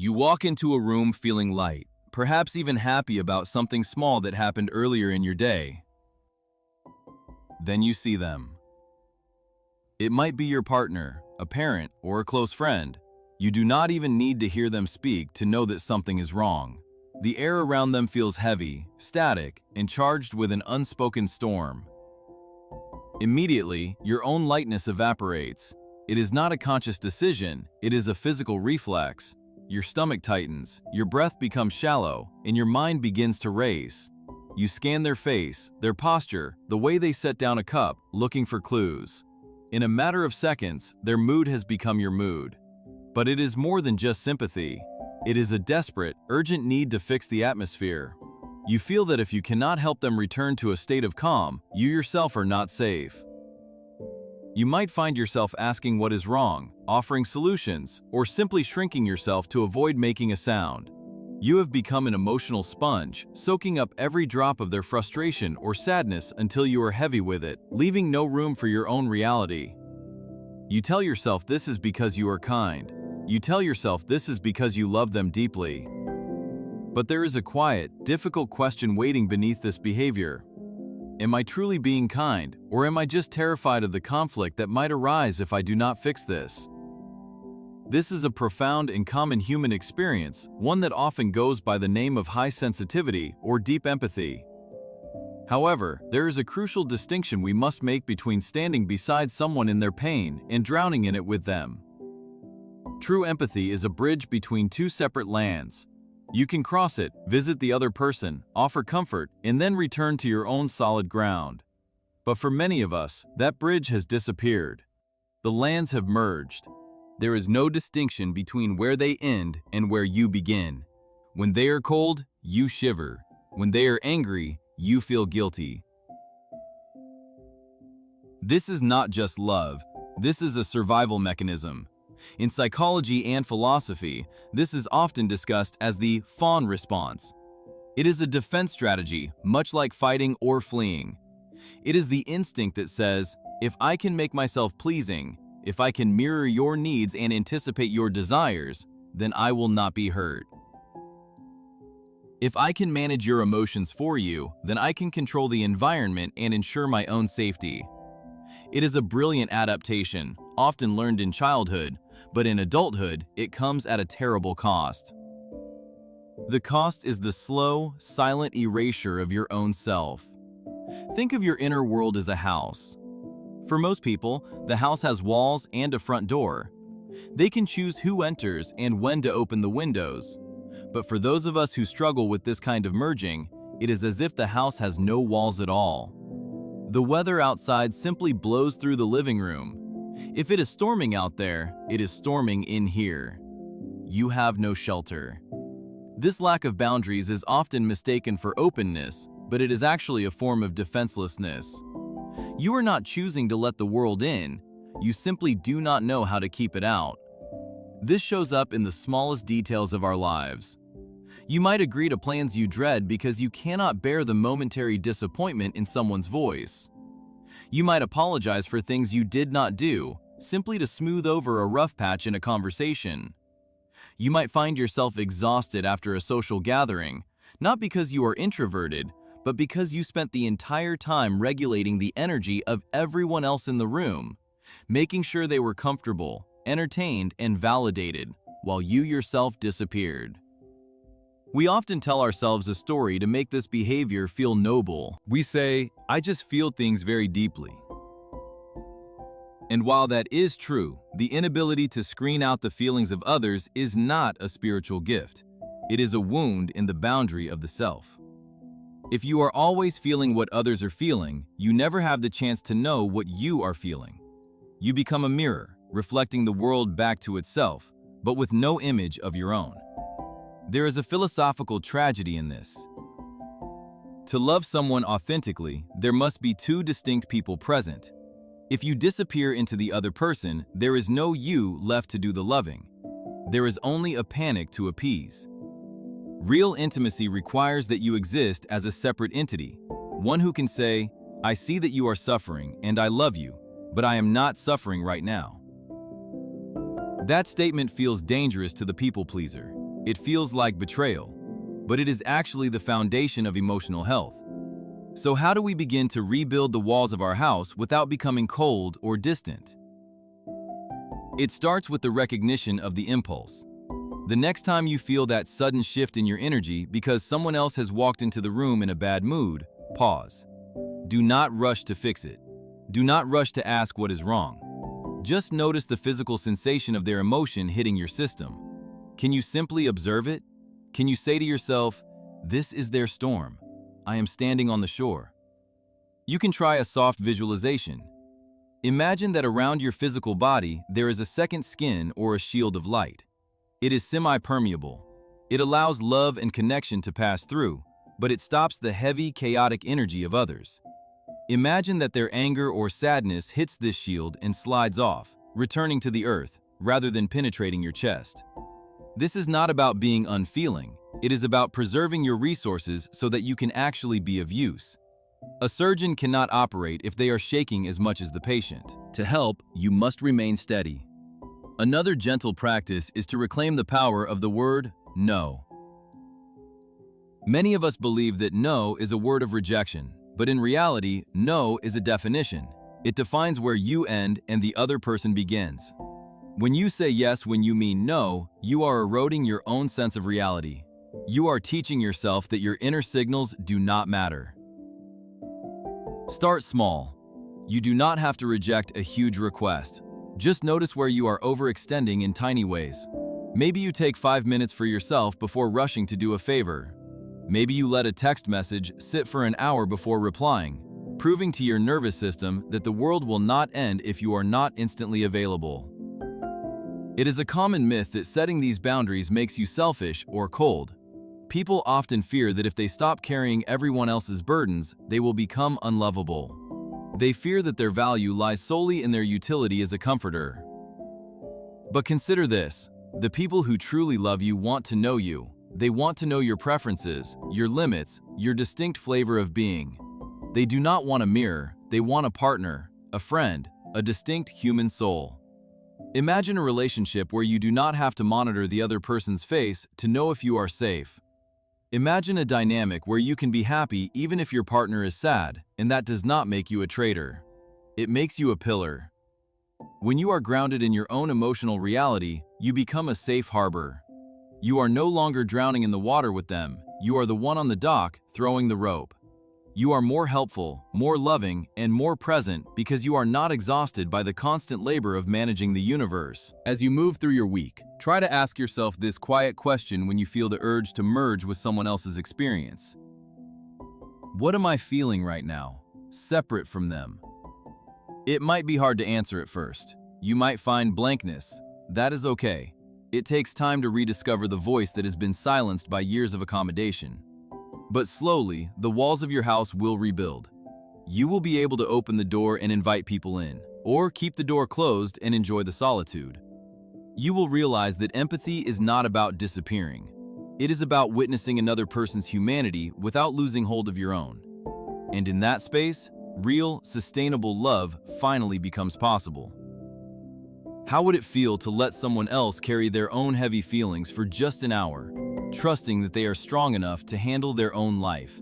You walk into a room feeling light, perhaps even happy about something small that happened earlier in your day. Then you see them. It might be your partner, a parent, or a close friend. You do not even need to hear them speak to know that something is wrong. The air around them feels heavy, static, and charged with an unspoken storm. Immediately, your own lightness evaporates. It is not a conscious decision, it is a physical reflex. Your stomach tightens, your breath becomes shallow, and your mind begins to race. You scan their face, their posture, the way they set down a cup, looking for clues. In a matter of seconds, their mood has become your mood. But it is more than just sympathy. It is a desperate, urgent need to fix the atmosphere. You feel that if you cannot help them return to a state of calm, you yourself are not safe. You might find yourself asking what is wrong, offering solutions, or simply shrinking yourself to avoid making a sound. You have become an emotional sponge, soaking up every drop of their frustration or sadness until you are heavy with it, leaving no room for your own reality. You tell yourself this is because you are kind. You tell yourself this is because you love them deeply. But there is a quiet, difficult question waiting beneath this behavior. Am I truly being kind, or am I just terrified of the conflict that might arise if I do not fix this? This is a profound and common human experience, one that often goes by the name of high sensitivity or deep empathy. However, there is a crucial distinction we must make between standing beside someone in their pain and drowning in it with them. True empathy is a bridge between two separate lands. You can cross it, visit the other person, offer comfort, and then return to your own solid ground. But for many of us, that bridge has disappeared. The lands have merged. There is no distinction between where they end and where you begin. When they are cold, you shiver. When they are angry, you feel guilty. This is not just love. This is a survival mechanism. In psychology and philosophy, this is often discussed as the Fawn Response. It is a defense strategy, much like fighting or fleeing. It is the instinct that says, if I can make myself pleasing, if I can mirror your needs and anticipate your desires, then I will not be hurt. If I can manage your emotions for you, then I can control the environment and ensure my own safety. It is a brilliant adaptation, often learned in childhood, but in adulthood, it comes at a terrible cost. The cost is the slow, silent erasure of your own self. Think of your inner world as a house. For most people, the house has walls and a front door. They can choose who enters and when to open the windows. But for those of us who struggle with this kind of merging, it is as if the house has no walls at all. The weather outside simply blows through the living room. If it is storming out there, it is storming in here. You have no shelter. This lack of boundaries is often mistaken for openness, but it is actually a form of defenselessness. You are not choosing to let the world in, you simply do not know how to keep it out. This shows up in the smallest details of our lives. You might agree to plans you dread because you cannot bear the momentary disappointment in someone's voice. You might apologize for things you did not do, simply to smooth over a rough patch in a conversation. You might find yourself exhausted after a social gathering, not because you are introverted, but because you spent the entire time regulating the energy of everyone else in the room, making sure they were comfortable, entertained, and validated, while you yourself disappeared. We often tell ourselves a story to make this behavior feel noble. We say, I just feel things very deeply. And while that is true, the inability to screen out the feelings of others is not a spiritual gift. It is a wound in the boundary of the self. If you are always feeling what others are feeling, you never have the chance to know what you are feeling. You become a mirror, reflecting the world back to itself, but with no image of your own. There is a philosophical tragedy in this. To love someone authentically, there must be two distinct people present. If you disappear into the other person, there is no you left to do the loving. There is only a panic to appease. Real intimacy requires that you exist as a separate entity, one who can say, I see that you are suffering and I love you, but I am not suffering right now. That statement feels dangerous to the people pleaser. It feels like betrayal, but it is actually the foundation of emotional health. So how do we begin to rebuild the walls of our house without becoming cold or distant? It starts with the recognition of the impulse. The next time you feel that sudden shift in your energy because someone else has walked into the room in a bad mood, pause. Do not rush to fix it. Do not rush to ask what is wrong. Just notice the physical sensation of their emotion hitting your system. Can you simply observe it? Can you say to yourself, "This is their storm. I am standing on the shore"? You can try a soft visualization. Imagine that around your physical body there is a second skin or a shield of light. It is semi-permeable. It allows love and connection to pass through, but it stops the heavy, chaotic energy of others. Imagine that their anger or sadness hits this shield and slides off, returning to the earth, rather than penetrating your chest. This is not about being unfeeling. It is about preserving your resources so that you can actually be of use. A surgeon cannot operate if they are shaking as much as the patient. To help, you must remain steady. Another gentle practice is to reclaim the power of the word no. Many of us believe that no is a word of rejection, but in reality, no is a definition. It defines where you end and the other person begins. When you say yes when you mean no, you are eroding your own sense of reality. You are teaching yourself that your inner signals do not matter. Start small. You do not have to reject a huge request. Just notice where you are overextending in tiny ways. Maybe you take 5 minutes for yourself before rushing to do a favor. Maybe you let a text message sit for an hour before replying, proving to your nervous system that the world will not end if you are not instantly available. It is a common myth that setting these boundaries makes you selfish or cold. People often fear that if they stop carrying everyone else's burdens, they will become unlovable. They fear that their value lies solely in their utility as a comforter. But consider this: the people who truly love you want to know you. They want to know your preferences, your limits, your distinct flavor of being. They do not want a mirror, they want a partner, a friend, a distinct human soul. Imagine a relationship where you do not have to monitor the other person's face to know if you are safe. Imagine a dynamic where you can be happy even if your partner is sad, and that does not make you a traitor. It makes you a pillar. When you are grounded in your own emotional reality, you become a safe harbor. You are no longer drowning in the water with them, you are the one on the dock throwing the rope. You are more helpful, more loving, and more present because you are not exhausted by the constant labor of managing the universe. As you move through your week, try to ask yourself this quiet question when you feel the urge to merge with someone else's experience. What am I feeling right now, separate from them? It might be hard to answer at first. You might find blankness. That is okay. It takes time to rediscover the voice that has been silenced by years of accommodation. But slowly, the walls of your house will rebuild. You will be able to open the door and invite people in, or keep the door closed and enjoy the solitude. You will realize that empathy is not about disappearing. It is about witnessing another person's humanity without losing hold of your own. And in that space, real, sustainable love finally becomes possible. How would it feel to let someone else carry their own heavy feelings for just an hour, trusting that they are strong enough to handle their own life?